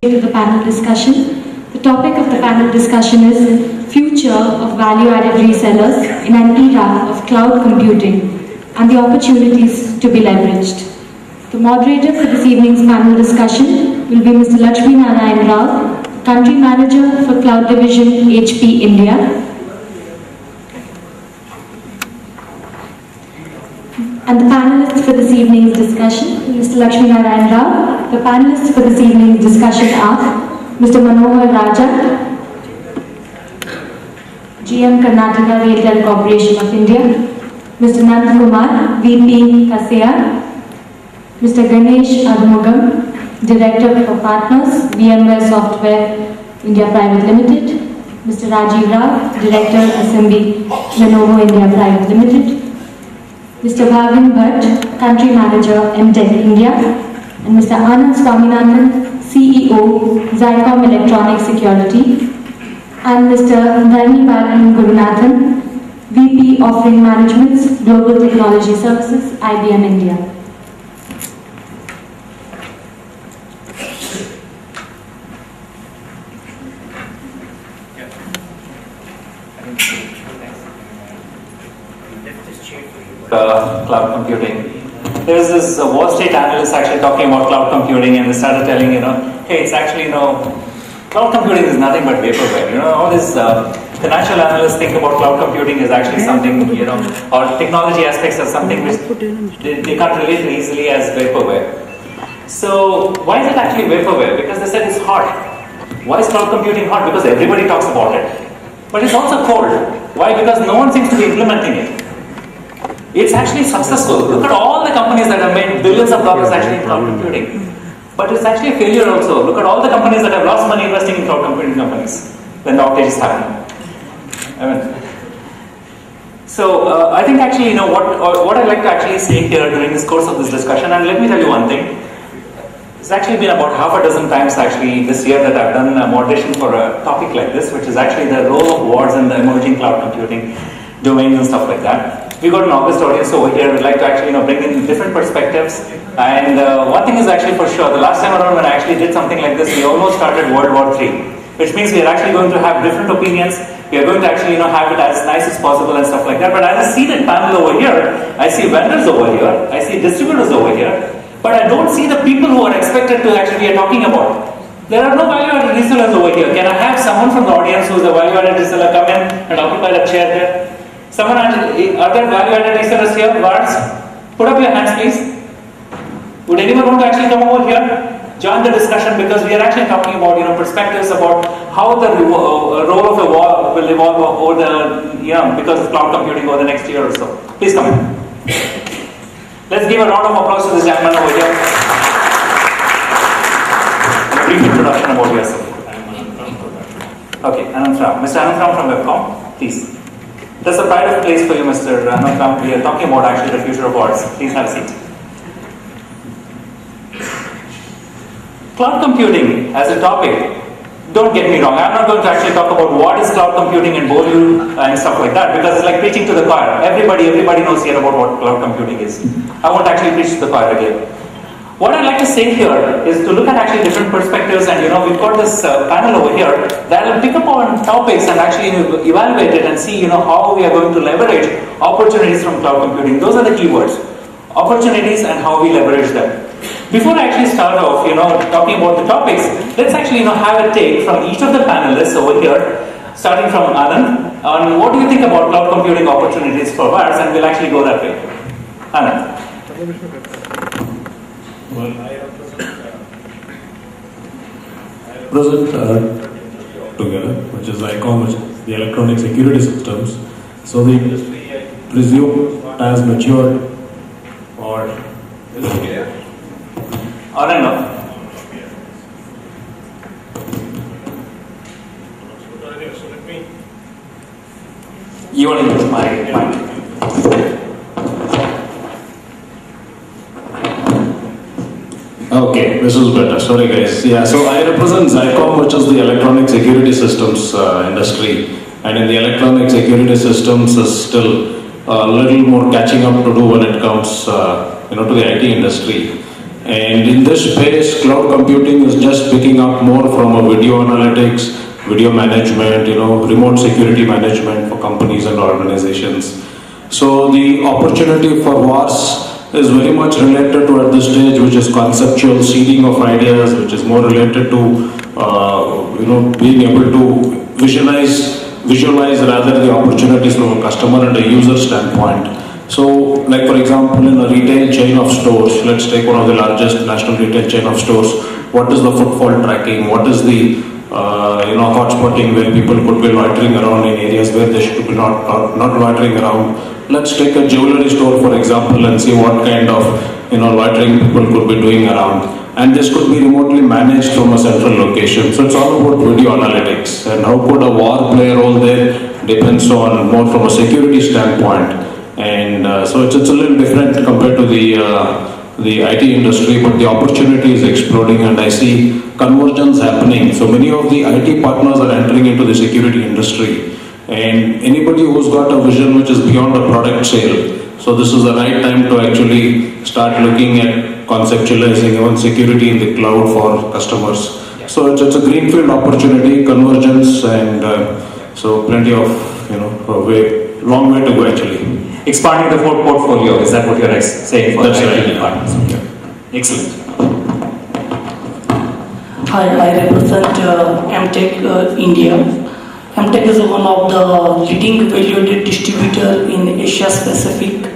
To the panel discussion. The topic of the panel discussion is Future of Value-Added Resellers in an Era of Cloud Computing and the Opportunities to be Leveraged. The moderator for this evening's panel discussion will be Mr. Lakshmi Narayan Rao, Country Manager for Cloud Division HP India. And the panelists for this evening's discussion, Mr. Lakshmi Narayan Rao. The panelists for this evening's discussion are Mr. Manohar Raja, GM Karnataka Railtel Corporation of India, Mr. Nand Kumar, VP Kasea, Mr. Ganesh Admugam, Director for Partners, VMware Software India Private Limited, Mr. Rajiv Rao, Director, SMB, Lenovo India Private Limited, Mr. Bhavin Bhatt, Country Manager, MTech India, and Mr. Anand Swaminathan, CEO, Zycom Electronic Security, and Mr. Dharmi Gurunathan, VP Offering Management, Global Technology Services, IBM India. Cloud computing. There was this Wall Street analyst actually talking about cloud computing, and they started telling, hey, it's actually, cloud computing is nothing but vaporware. All these financial analysts think about cloud computing is actually something, or technology aspects as something which they can't relate to easily as vaporware. So why is it actually vaporware? Because they said it's hot. Why is cloud computing hot? Because everybody talks about it. But it's also cold. Why? Because no one seems to be implementing it. It's actually successful. Look at all the companies that have made billions of dollars actually in cloud computing. But it's actually a failure also. Look at all the companies that have lost money investing in cloud computing companies when the outages happen. So I think actually, what I'd like to actually say here during this course of this discussion, and let me tell you one thing. It's actually been about half a dozen times actually this year that I've done a moderation for a topic like this, which is actually the role of awards in the emerging cloud computing domains and stuff like that. We got an August audience over here. We'd like to actually bring in different perspectives. And one thing is actually for sure, the last time around when I actually did something like this, we almost started World War III, which means we are actually going to have different opinions. We are going to actually have it as nice as possible and stuff like that. But as I see that panel over here, I see vendors over here, I see distributors over here, but I don't see the people who are expected to actually be talking about. There are no value-added resellers over here. Can I have someone from the audience who is a value-added reseller come in and occupy the chair there? Someone, are there value-added resellers here? Guards, put up your hands, please. Would anyone want to actually come over here? Join the discussion, because we are actually talking about perspectives about how the role of a war will evolve over the because of cloud computing over the next year or so. Please come in. Let's give a round of applause to this gentleman over here. A brief introduction about yourself. Okay, Anand Ram. Mr. Anand Ram from Webcom, please. That's a pride of place for you, Mr. Anand Ram. We are talking about actually the future of awards. Please have a seat. Cloud computing as a topic, don't get me wrong, I'm not going to actually talk about what is cloud computing and bore you and stuff like that, because it's like preaching to the choir. Everybody knows here about what cloud computing is. I won't actually preach to the choir again. What I'd like to say here is to look at actually different perspectives, and we've got this panel over here that will pick up on topics and actually evaluate it and see how we are going to leverage opportunities from cloud computing. Those are the keywords. Opportunities and how we leverage them. Before I actually start off, talking about the topics, let's actually, have a take from each of the panelists over here, starting from Anand, on what do you think about cloud computing opportunities for VARs, and we'll actually go that way. Anand. Well, I represent together, which is ICOM, which is the electronic security systems. So the industry, I presume, has matured, or is it clear? Or no? So let me. You want to use my Okay, this is better. Sorry, guys. Yeah, so I represent Zycom, which is the electronic security systems industry, and in the electronic security systems is still a little more catching up to do when it comes, to the IT industry. And in this space, cloud computing is just picking up more from a video analytics, video management, remote security management for companies and organizations. So the opportunity for VARs is very much related to at this stage, which is conceptual seeding of ideas, which is more related to being able to visualize rather the opportunities from a customer and a user standpoint. So, like for example, in a retail chain of stores, let's take one of the largest national retail chain of stores. What is the footfall tracking? What is the hotspotting where people could be loitering around in areas where they should be not loitering around? Let's take a jewelry store, for example, and see what kind of loitering people could be doing around. And this could be remotely managed from a central location. So it's all about video analytics. And how could a VAR play a role there depends on more from a security standpoint. And so it's a little different compared to the IT industry, but the opportunity is exploding, and I see convergence happening. So many of the IT partners are entering into the security industry, and anybody who's got a vision which is beyond a product sale. So this is the right time to actually start looking at conceptualizing even security in the cloud for customers. So it's a greenfield opportunity, convergence, and so plenty of long way to go actually. Expanding the portfolio, is that what you're saying for That's the right. IT departments? Okay. Excellent. Hi, I represent MTech India. MTech is one of the leading value-added distributor in Asia Pacific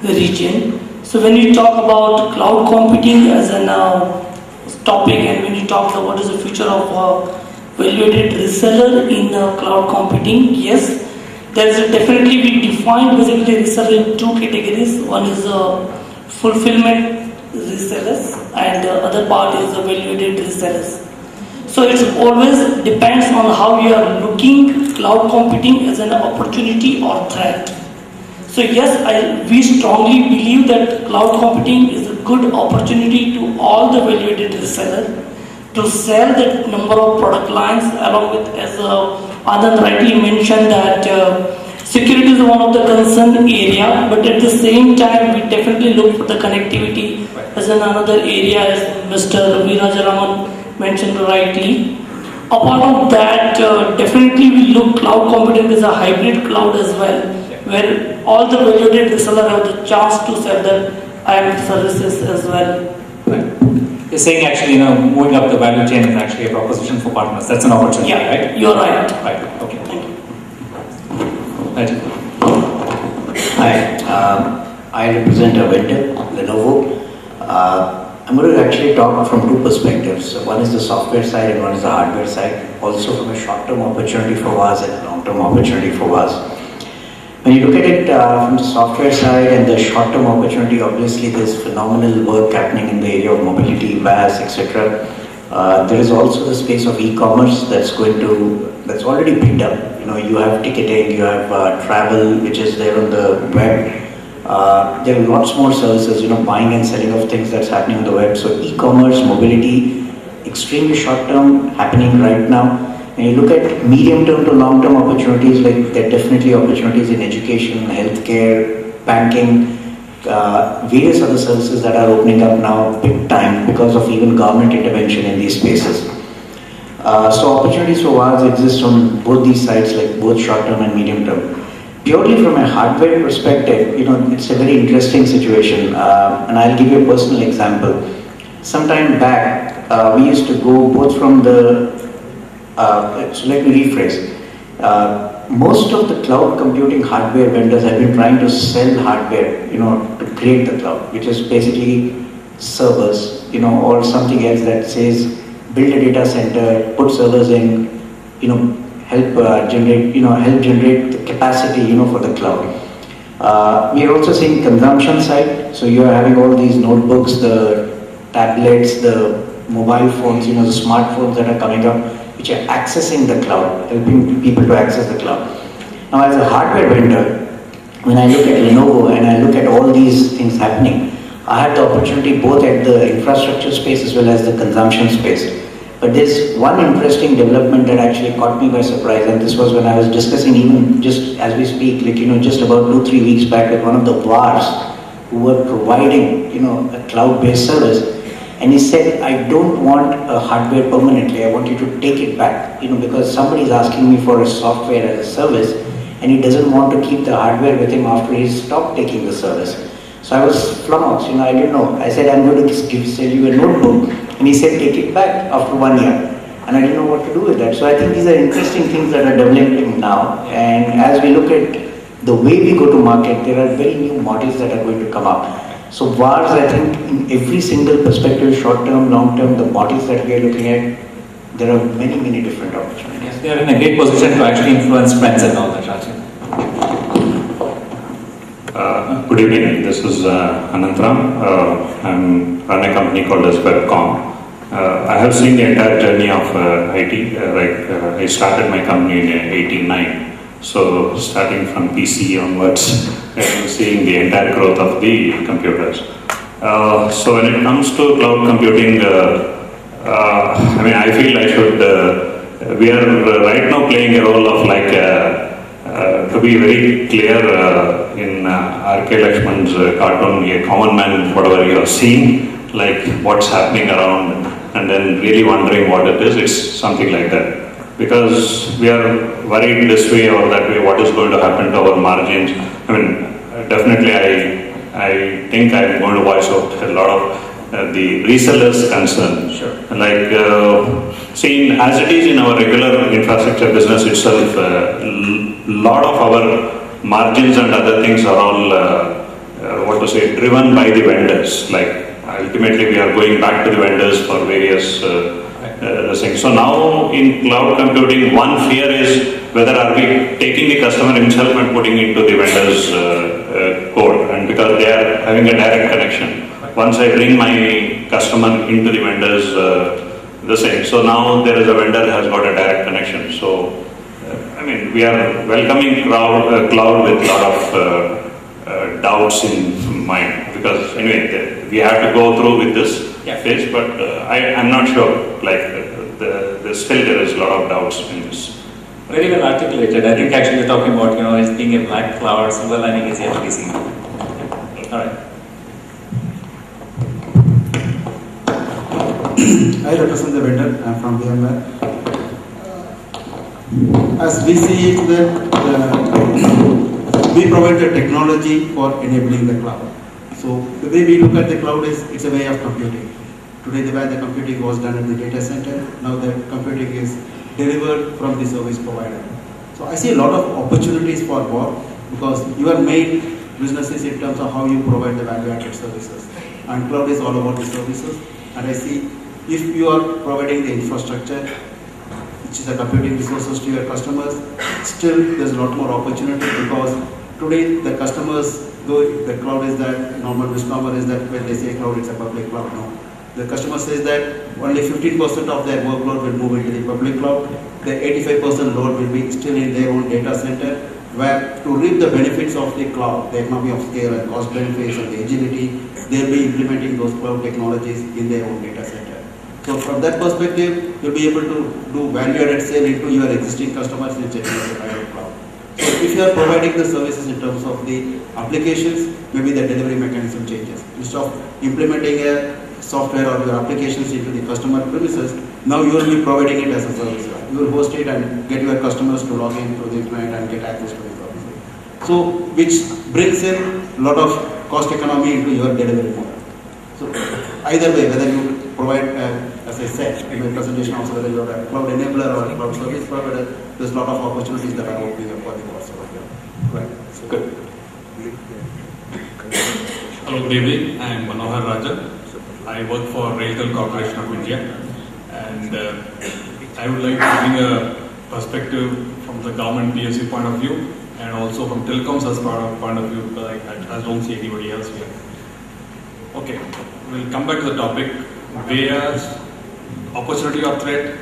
region. So when you talk about cloud computing as an topic, and when you talk about what is the future of value-added reseller in cloud computing, yes, there is definitely we define basically reseller in two categories. One is fulfillment resellers, and the other part is the value-added resellers. So it always depends on how you are looking cloud computing as an opportunity or threat. So yes, we strongly believe that cloud computing is a good opportunity to all the value-added resellers to sell that number of product lines, along with, as Anand rightly mentioned, that security is one of the concern area, but at the same time we definitely look for the connectivity as another area, as Mr. Ravi Rajaraman mentioned rightly. Apart of that, definitely we look cloud computing as a hybrid cloud as well, where all the value-added reseller have the chance to sell their IAM services as well. You're saying actually, moving up the value chain is actually a proposition for partners. That's an opportunity, Yeah, right? you're right. Right. Okay. Thank you. Right. Hi, I represent a vendor, Lenovo. I'm going to actually talk from two perspectives. So one is the software side and one is the hardware side. Also from a short-term opportunity for VARs and a long-term opportunity for VARs. When you look at it from the software side and the short-term opportunity, obviously there's phenomenal work happening in the area of mobility, VAS, etc. There is also the space of e-commerce that's already picked up. You have ticketing, you have travel, which is there on the web. There are lots more services, buying and selling of things that's happening on the web. So e-commerce, mobility, extremely short-term, happening right now. When you look at medium-term to long-term opportunities, like there are definitely opportunities in education, healthcare, banking, various other services that are opening up now big time because of even government intervention in these spaces. So opportunities for VARs exist on both these sides, like both short-term and medium-term. Purely from a hardware perspective, it's a very interesting situation, and I'll give you a personal example. Sometime back, we used to go both from the so let me rephrase. Most of the cloud computing hardware vendors have been trying to sell hardware, to create the cloud, which is basically servers, or something else that says build a data center, put servers in, help generate the capacity, for the cloud. We are also seeing consumption side. So you are having all these notebooks, the tablets, the mobile phones, the smartphones that are coming up, which are accessing the cloud, helping people to access the cloud. Now, as a hardware vendor, when I look at Lenovo and I look at all these things happening, I had the opportunity both at the infrastructure space as well as the consumption space. But there's one interesting development that actually caught me by surprise, and this was when I was discussing, even just as we speak, just about 2-3 weeks back with one of the VARs who were providing, a cloud-based service. And he said, I don't want a hardware permanently, I want you to take it back, because somebody is asking me for a software as a service, and he doesn't want to keep the hardware with him after he's stopped taking the service. So I was flummoxed, I didn't know. I said, I'm going to sell you a notebook, and he said, take it back after 1 year. And I didn't know what to do with that. So I think these are interesting things that are developing now, and as we look at the way we go to market, there are very new models that are going to come up. So VARs, I think, in every single perspective, short-term, long-term, the models that we are looking at, there are many, many different opportunities. Yes, they are in a great position to actually influence trends and all that, Rajan. Good evening, this is Anantram. I'm running a company called as Webcom. I have seen the entire journey of IT. I started my company in 1989. So starting from PC onwards, I'm seeing the entire growth of the computers. So when it comes to cloud computing, I feel I should, we are right now playing a role of to be very clear in R.K. Lakshman's cartoon, a common man, whatever you have seen, like what's happening around, and then really wondering what it is, it's something like that. Because we are worried this way or that way, what is going to happen to our margins. Definitely I think I'm going to voice out a lot of the resellers' concern. Sure. Seeing as it is in our regular infrastructure business itself, lot of our margins and other things are all, driven by the vendors. Ultimately we are going back to the vendors for various things. So now in cloud computing, one fear is whether are we taking the customer himself and putting into the vendor's code, and because they are having a direct connection. Once I bring my customer into the vendor's the same. So now there is a vendor has got a direct connection. So we are welcoming cloud with a lot of doubts in mind, because anyway we have to go through with this phase, but I'm not sure. Still there is a lot of doubts in this. Very well articulated. I think actually you're talking about it being a black cloud, silver lining is yet to be seen. All right. I represent the vendor. I'm from VMware. As we see it, we provide the technology for enabling the cloud. So the way we look at the cloud is it's a way of computing. Today the way the computing was done at the data center, now the computing is delivered from the service provider. So I see a lot of opportunities for work, because your main business is in terms of how you provide the value-added services. And cloud is all about the services. And I see if you are providing the infrastructure, which is the computing resources to your customers, still there's a lot more opportunity, because today the customers, though the cloud is that normal misnomer is that when they say cloud, it's a public cloud. No. The customer says that only 15% of their workload will move into the public cloud. The 85% load will be still in their own data center, where to reap the benefits of the cloud, the economy of scale and cost benefits and the agility, they'll be implementing those cloud technologies in their own data center. So from that perspective, you'll be able to do value-added sale into your existing customers in the private cloud. So if you are providing the services in terms of the applications, maybe the delivery mechanism changes. Instead of implementing a software or your applications into the customer premises, now you will be providing it as a service. You will host it and get your customers to log in through the internet and get access to the services. So which brings in a lot of cost economy into your delivery model. So either way, whether you provide, as I said in my presentation also, whether you are a cloud enabler or a cloud service provider, there's a lot of opportunities that are opening up for the customer. Right. So good. Hello, good evening. I am Manohar Rajan. I work for RailTel Corporation of India, and I would like to bring a perspective from the government PSU point of view, and also from telecoms as point of view, because I don't see anybody else here. Okay, we'll come back to the topic. Whereas opportunity or threat,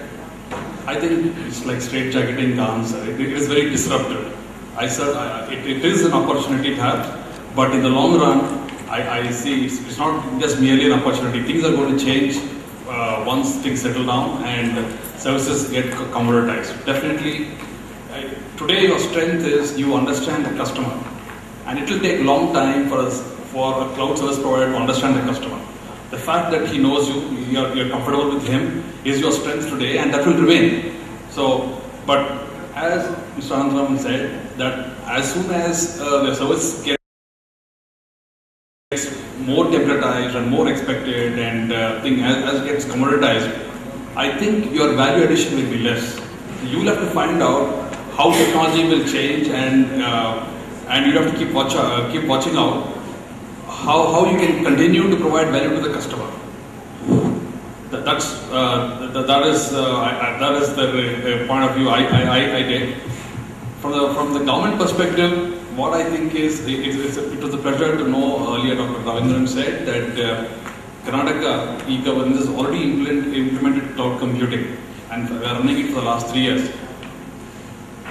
I think it's like straight-jacketing the answer. It is very disruptive. It is an opportunity perhaps, but in the long run, I see it's not just merely an opportunity. Things are going to change once things settle down and services get commoditized. Definitely, today your strength is you understand the customer, and it will take a long time for a cloud service provider to understand the customer. The fact that he knows you, you're comfortable with him, is your strength today, and that will remain. So, but as Mr. Anantharaman said, that as soon as the service gets more templatized and more expected, and as it gets commoditized, I think your value addition will be less. You will have to find out how technology will change, and you have to keep watching out how you can continue to provide value to the customer. That is the point of view I take. From the government perspective, what I think is it was a pleasure to know earlier Dr. Ravindran said that Karnataka e-governance has already implemented cloud computing, and we are running it for the last 3 years.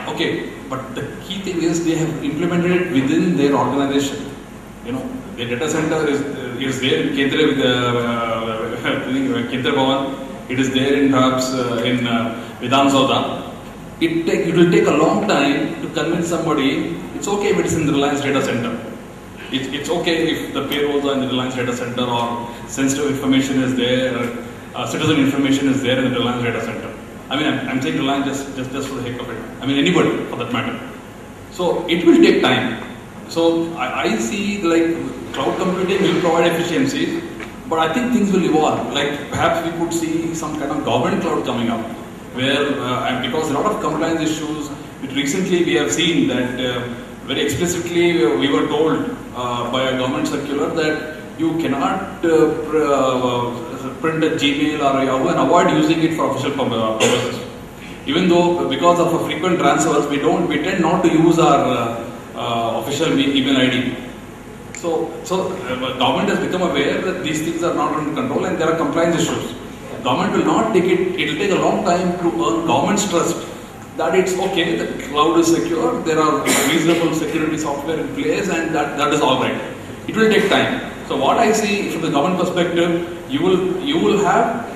Okay, but the key thing is they have implemented it within their organization. You know, the data center is there in Kendra Bhavan. It is there in perhaps in Vidhan Sauda. It will take a long time to convince somebody it's okay if it's in the Reliance data center. It's okay if the payrolls are in the Reliance data center, or sensitive information is there, citizen information is there in the Reliance data center. I mean, I'm saying Reliance just for the heck of it. I mean, anybody for that matter. So it will take time. So I see like cloud computing will provide efficiencies, but I think things will evolve. Like perhaps we could see some kind of government cloud coming up, where because a lot of compliance issues. Recently we have seen that very explicitly we were told by a government circular that you cannot print a Gmail or a Yahoo and avoid using it for official purposes. Even though because of frequent transfers we tend not to use our official email ID. So government has become aware that these things are not under control and there are compliance issues. Government will not take it. It will take a long time to earn government's trust that it's okay, the cloud is secure, there are reasonable security software in place, and that is all right. It will take time. So what I see from the government perspective, you will have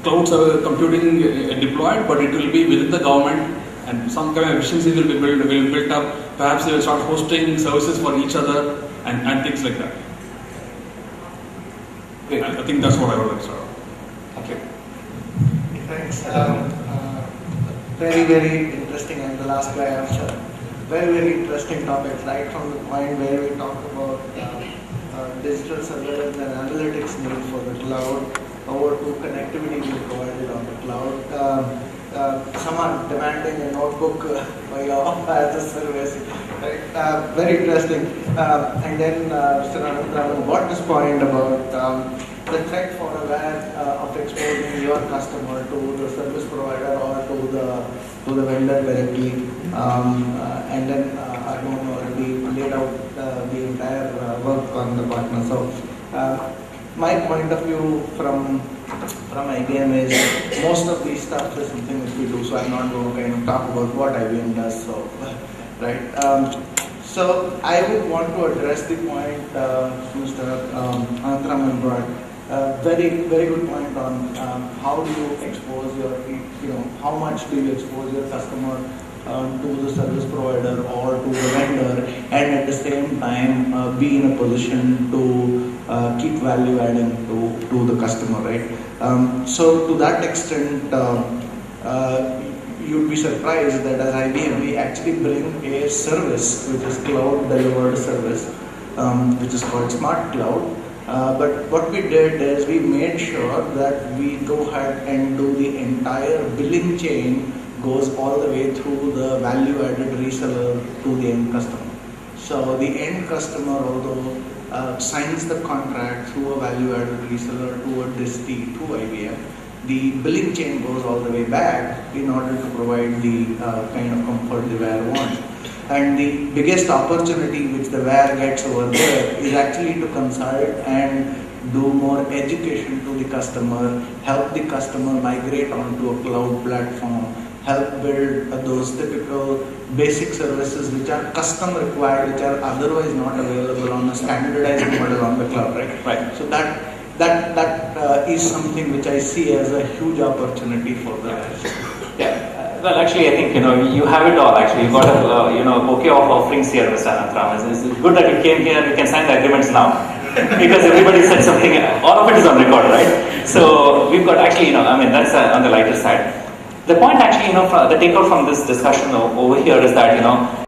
cloud computing deployed, but it will be within the government, and some kind of efficiency will be built up. Perhaps they will start hosting services for each other and things like that. I think that's what I would like to start. Thank you. Thanks. Very, very interesting, and the last guy answered. Very, very interesting topics, right from the point where we talk about digital surveillance and analytics need for the cloud, over to connectivity being provided on the cloud. Someone demanding a notebook by as a service, right? Very interesting. And then Mr. Anantharaman got this point about the threat for aware of exposing your customer to the service provider or to the vendor directly, and then Armon already laid out the entire work on the partner. So my point of view from IBM is most of these stuff is something which we do. So I'm not going to kind of talk about what IBM does. So right. So I would want to address the point Mr. Anantharaman brought. Very, very good point on how do you expose your, how much do you expose your customer to the service provider or to the vendor, and at the same time be in a position to keep value adding to the customer, right? So to that extent, you'd be surprised that as IBM we actually bring a service which is cloud delivered service, which is called Smart Cloud. But what we did is we made sure that we go ahead and do the entire billing chain goes all the way through the value added reseller to the end customer. So the end customer, although signs the contract through a value added reseller to a disti to IBM, the billing chain goes all the way back in order to provide the kind of comfort the WAR wants. And the biggest opportunity which the WAR gets over there is actually to consult and do more education to the customer, help the customer migrate onto a cloud platform, help build those typical basic services which are custom required, which are otherwise not available on a standardized model on the cloud, right? Right. So that is something which I see as a huge opportunity for the WAR. Yeah. Well, actually, I think you have it all. Actually, you got a bouquet of offerings here, Mr. Anantharaman. It's good that you came here. We can sign the agreements now. because everybody said something, all of it is on record, right? So we've got actually, I mean, that's on the lighter side. The point actually, the takeout from this discussion over here is that,